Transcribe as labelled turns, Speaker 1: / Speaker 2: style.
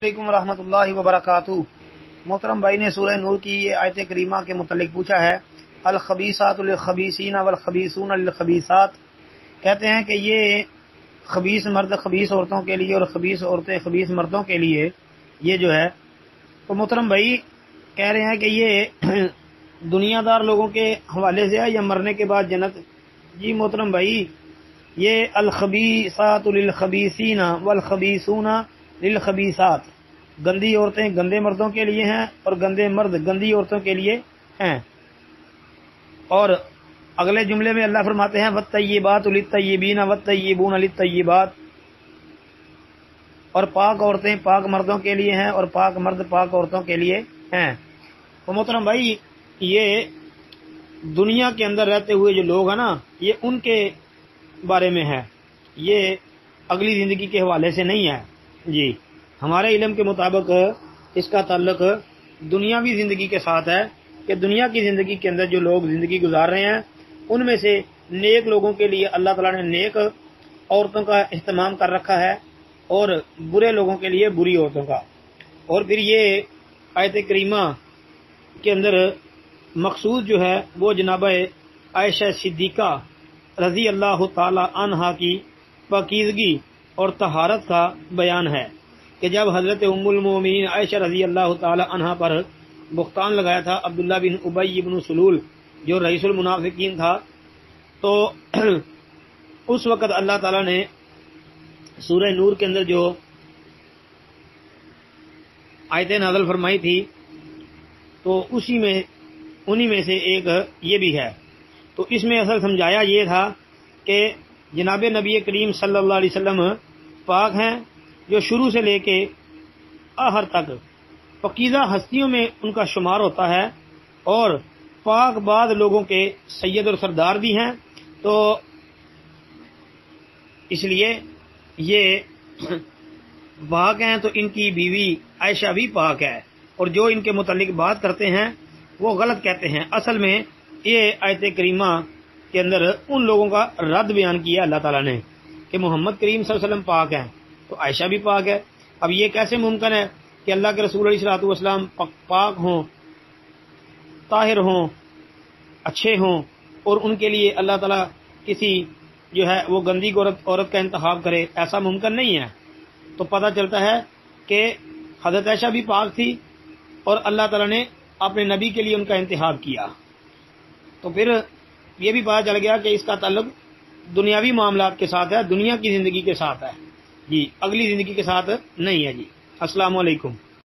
Speaker 1: علیکم ورحمۃ اللہ وبرکاتہ۔ محترم بھائی نے سورہ نور کی یہ آیت کریمہ کے متعلق پوچھا ہے، الخبیثات للخبیثین والخبیثون للخبیثات، کہتے ہیں کہ یہ خبیث مرد خبیث عورتوں کے لیے اور خبیث عورتیں خبیث مردوں کے لیے یہ جو ہے، تو محترم بھائی کہہ رہے ہیں کہ یہ دنیا دار لوگوں کے حوالے سے ہے یا مرنے کے بعد جنت؟ جی محترم بھائی، یہ الخبیثات للخبیثین والخبیثون للخبیثات، گندی عورتیں گندے مردوں کے لیے ہیں اور گندے مرد گندی عورتوں کے لیے ہیں۔ اور اگلے جملے میں اللہ فرماتے ہیں والطیبات للطیبین والطیبون للطیبات، اور پاک عورتیں پاک مردوں کے لیے ہیں اور پاک مرد پاک عورتوں کے لیے ہیں۔ تو محترم بھائی، یہ دنیا کے اندر رہتے ہوئے جو لوگ ہیں نا، یہ ان کے بارے میں ہے، یہ اگلی زندگی کے حوالے سے نہیں ہے۔ جی ہمارے علم کے مطابق اس کا تعلق دنیاوی زندگی کے ساتھ ہے کہ دنیا کی زندگی کے اندر جو لوگ زندگی گزار رہے ہیں ان میں سے نیک لوگوں کے لیے اللہ تعالیٰ نے نیک عورتوں کا اہتمام کر رکھا ہے اور برے لوگوں کے لیے بری عورتوں کا۔ اور پھر یہ آیت کریمہ کے اندر مقصود جو ہے وہ جناب عائشہ صدیقہ رضی اللہ تعالی عنہا کی پاکیزگی اور طہارت کا بیان ہے کہ جب حضرت ام المومنین عائشہ رضی اللہ تعالی عنہا پر بہتان لگایا تھا عبداللہ بن ابی بن سلول جو رئیس المنافقین تھا، تو اس وقت اللہ تعالیٰ نے سورہ نور کے اندر جو آیتیں نازل فرمائی تھی تو انہی میں سے ایک یہ بھی ہے۔ تو اس میں اصل سمجھایا یہ تھا کہ جناب نبی کریم صلی اللہ علیہ وسلم پاک ہیں، جو شروع سے لے کے آخر تک پاکیزہ ہستیوں میں ان کا شمار ہوتا ہے اور پاک بعد لوگوں کے سید اور سردار بھی ہیں۔ تو اس لیے یہ پاک ہیں تو ان کی بیوی عائشہ بھی پاک ہے، اور جو ان کے متعلق بات کرتے ہیں وہ غلط کہتے ہیں۔ اصل میں یہ آیت کریمہ کے اندر ان لوگوں کا رد بیان کیا اللہ تعالیٰ نے کہ محمد کریم صلی اللہ علیہ وسلم پاک ہیں تو عائشہ بھی پاک ہے۔ اب یہ کیسے ممکن ہے کہ اللہ کے رسول علیہ الصلوۃ والسلام پاک ہوں، طاہر ہوں، اچھے ہوں، اور ان کے لیے اللہ تعالیٰ کسی جو ہے وہ گندی عورت کا انتخاب کرے؟ ایسا ممکن نہیں ہے۔ تو پتہ چلتا ہے کہ حضرت عائشہ بھی پاک تھی اور اللہ تعالیٰ نے اپنے نبی کے لیے ان کا انتخاب کیا۔ تو پھر یہ بھی پتہ چل گیا کہ اس کا تعلق دنیاوی معاملات کے ساتھ ہے، دنیا کی زندگی کے ساتھ ہے، جی اگلی زندگی کے ساتھ نہیں ہے۔ جی السلام علیکم۔